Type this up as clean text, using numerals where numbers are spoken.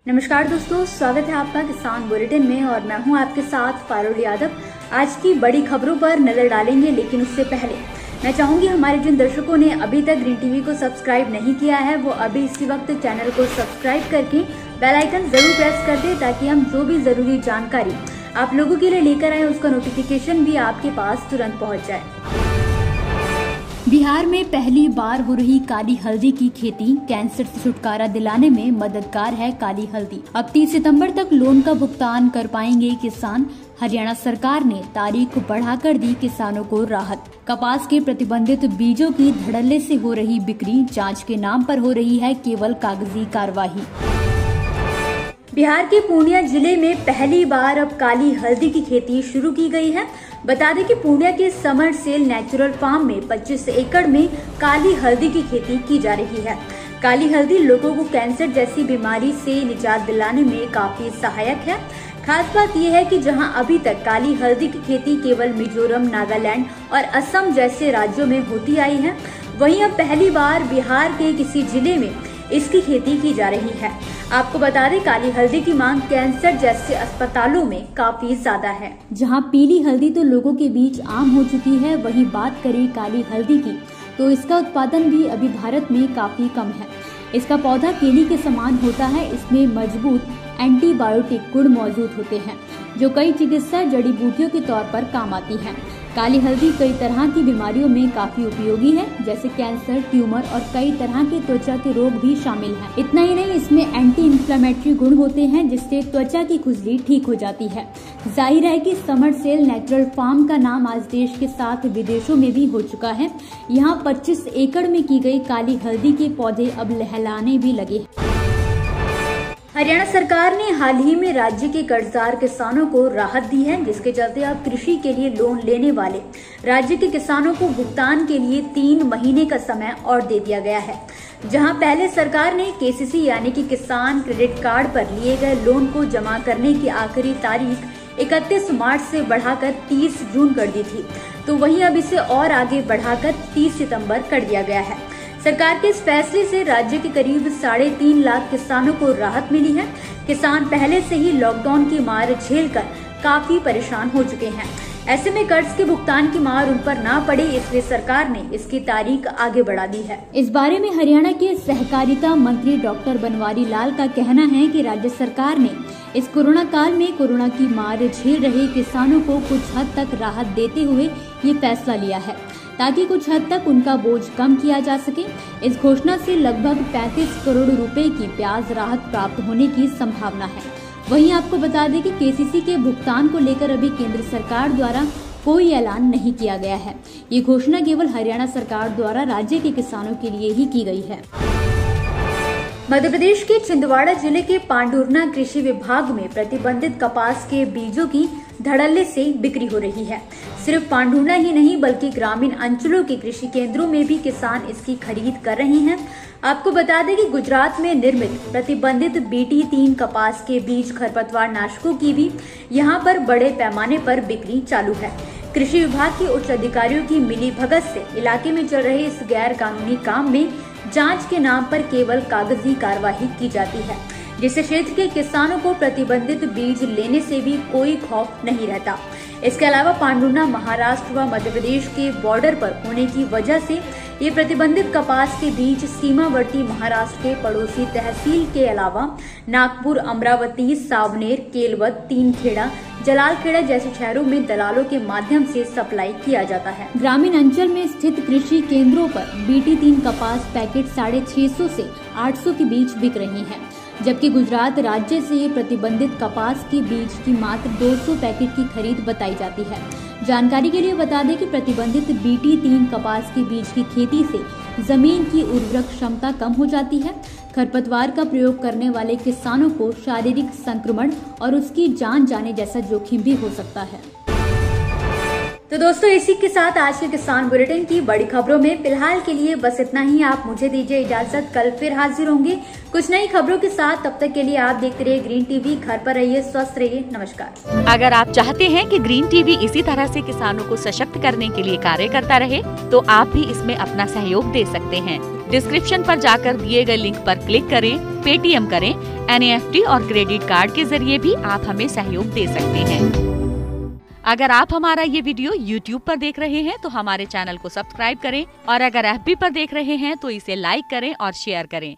नमस्कार दोस्तों, स्वागत है आपका किसान बुलेटिन में और मैं हूं आपके साथ फारुल यादव। आज की बड़ी खबरों पर नजर डालेंगे, लेकिन उससे पहले मैं चाहूंगी हमारे जिन दर्शकों ने अभी तक ग्रीन टीवी को सब्सक्राइब नहीं किया है वो अभी इसी वक्त चैनल को सब्सक्राइब करके बेल आइकन जरूर प्रेस कर दे, ताकि हम जो भी जरूरी जानकारी आप लोगों के लिए लेकर आए उसका नोटिफिकेशन भी आपके पास तुरंत पहुँच जाए। बिहार में पहली बार हो रही काली हल्दी की खेती कैंसर से छुटकारा दिलाने में मददगार है। काली हल्दी अब 30 सितंबर तक लोन का भुगतान कर पाएंगे किसान। हरियाणा सरकार ने तारीख बढ़ाकर दी किसानों को राहत। कपास के प्रतिबंधित बीजों की धड़ल्ले से हो रही बिक्री, जांच के नाम पर हो रही है केवल कागजी कार्यवाही। बिहार के पूर्णिया जिले में पहली बार अब काली हल्दी की खेती शुरू की गई है। बता दें कि पूर्णिया के समर सेल नेचुरल फार्म में 25 एकड़ में काली हल्दी की खेती की जा रही है। काली हल्दी लोगों को कैंसर जैसी बीमारी से निजात दिलाने में काफी सहायक है। खास बात यह है कि जहां अभी तक काली हल्दी की खेती केवल मिजोरम, नागालैंड और असम जैसे राज्यों में होती आई है, वहीं अब पहली बार बिहार के किसी जिले में इसकी खेती की जा रही है। आपको बता दें, काली हल्दी की मांग कैंसर जैसे अस्पतालों में काफी ज्यादा है। जहां पीली हल्दी तो लोगों के बीच आम हो चुकी है, वहीं बात करें काली हल्दी की तो इसका उत्पादन भी अभी भारत में काफी कम है। इसका पौधा केली के समान होता है। इसमें मजबूत एंटीबायोटिक गुण मौजूद होते हैं जो कई चिकित्सा जड़ी बूटियों के तौर पर काम आती हैं। काली हल्दी कई तरह की बीमारियों में काफी उपयोगी है, जैसे कैंसर, ट्यूमर और कई तरह के त्वचा के रोग भी शामिल हैं। इतना ही नहीं, इसमें एंटी इंफ्लेमेटरी गुण होते हैं जिससे त्वचा की खुजली ठीक हो जाती है। जाहिर है कि समर सेल नेचुरल फार्म का नाम आज देश के साथ विदेशों में भी हो चुका है। यहाँ 25 एकड़ में की गई काली हल्दी के पौधे अब लहलाने भी लगे। हरियाणा सरकार ने हाल ही में राज्य के कर्जदार किसानों को राहत दी है, जिसके चलते अब कृषि के लिए लोन लेने वाले राज्य के किसानों को भुगतान के लिए 3 महीने का समय और दे दिया गया है। जहां पहले सरकार ने केसीसी यानी कि किसान क्रेडिट कार्ड पर लिए गए लोन को जमा करने की आखिरी तारीख 31 मार्च से बढ़ाकर 30 जून कर दी थी, तो वहीं अब इसे और आगे बढ़ाकर 30 सितंबर कर दिया गया है। सरकार के इस फैसले से राज्य के करीब 3.5 लाख किसानों को राहत मिली है। किसान पहले से ही लॉकडाउन की मार झेलकर काफी परेशान हो चुके हैं। ऐसे में कर्ज के भुगतान की मार उन पर ना पड़े, इसलिए सरकार ने इसकी तारीख आगे बढ़ा दी है। इस बारे में हरियाणा के सहकारिता मंत्री डॉक्टर बनवारी लाल का कहना है कि राज्य सरकार ने इस कोरोना काल में कोरोना की मार झेल रहे किसानों को कुछ हद तक राहत देते हुए ये फैसला लिया है, ताकि कुछ हद तक उनका बोझ कम किया जा सके। इस घोषणा से लगभग 35 करोड़ रुपए की ब्याज राहत प्राप्त होने की संभावना है। वहीं आपको बता दें कि केसीसी के भुगतान को लेकर अभी केंद्र सरकार द्वारा कोई ऐलान नहीं किया गया है। ये घोषणा केवल हरियाणा सरकार द्वारा राज्य के किसानों के लिए ही की गई है। मध्य प्रदेश के छिंदवाड़ा जिले के पांडुरना कृषि विभाग में प्रतिबंधित कपास के बीजों की धड़ल्ले से बिक्री हो रही है। सिर्फ पांडुरना ही नहीं बल्कि ग्रामीण अंचलों के कृषि केंद्रों में भी किसान इसकी खरीद कर रहे हैं। आपको बता दें कि गुजरात में निर्मित प्रतिबंधित BT3 कपास के बीज खरपतवार नाशकों की भी यहां पर बड़े पैमाने पर बिक्री चालू है। कृषि विभाग के उच्च अधिकारियों की मिलीभगत से इलाके में चल रहे इस गैर कानूनी काम में जांच के नाम पर केवल कागजी कार्यवाही की जाती है, जिससे क्षेत्र के किसानों को प्रतिबंधित बीज लेने से भी कोई खौफ नहीं रहता। इसके अलावा पांडुरना महाराष्ट्र व मध्य प्रदेश के बॉर्डर पर होने की वजह से ये प्रतिबंधित कपास के बीज सीमावर्ती महाराष्ट्र के पड़ोसी तहसील के अलावा नागपुर, अमरावती, सावनेर, केलवत, तीनखेड़ा, जलालखेड़ा जैसे शहरों में दलालों के माध्यम से सप्लाई किया जाता है। ग्रामीण अंचल में स्थित कृषि केंद्रों पर BT3 कपास पैकेट 650 से 800 के बीच बिक रही हैं, जबकि गुजरात राज्य से ये प्रतिबंधित कपास के बीज की मात्र 200 पैकेट की खरीद बताई जाती है। जानकारी के लिए बता दें कि प्रतिबंधित BT3 कपास के बीज की खेती से जमीन की उर्वरक क्षमता कम हो जाती है। खरपतवार का प्रयोग करने वाले किसानों को शारीरिक संक्रमण और उसकी जान जाने जैसा जोखिम भी हो सकता है। तो दोस्तों, इसी के साथ आज के किसान बुलेटिन की बड़ी खबरों में फिलहाल के लिए बस इतना ही। आप मुझे दीजिए इजाजत, कल फिर हाजिर होंगे कुछ नई खबरों के साथ। तब तक के लिए आप देखते रहिए ग्रीन टीवी। घर पर रहिए, स्वस्थ रहिए। नमस्कार। अगर आप चाहते हैं कि ग्रीन टीवी इसी तरह से किसानों को सशक्त करने के लिए कार्य करता रहे, तो आप भी इसमें अपना सहयोग दे सकते हैं। डिस्क्रिप्शन पर जाकर दिए गए लिंक पर क्लिक करें, पेटीएम करें, NEFT और क्रेडिट कार्ड के जरिए भी आप हमें सहयोग दे सकते हैं। अगर आप हमारा ये वीडियो YouTube पर देख रहे हैं तो हमारे चैनल को सब्सक्राइब करें और अगर FB पर देख रहे हैं तो इसे लाइक करें और शेयर करें।